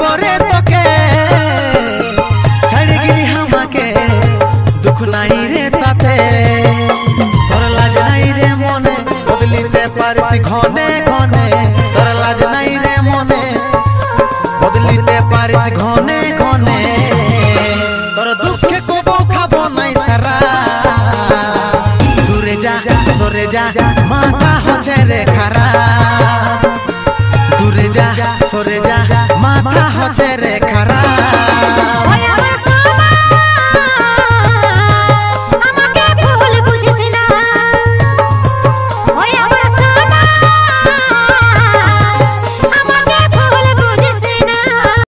পরে তোকে ছাড়ে গেলি আমাকে দুঃখ নাই রে তাতে তোর লাজ নাই রে মনে বদলিতে পারিস ঘনে ঘনে তোর লাজ নাই রে মনে বদলিতে পারিস ঘনে ঘনে তোর দুঃখে কবো খাবো নাই সারা দূরে যা সরে যা মাথা হচ্ছে রে খারাপ দূরে যা সরে যা মাথা হচ্ছে রে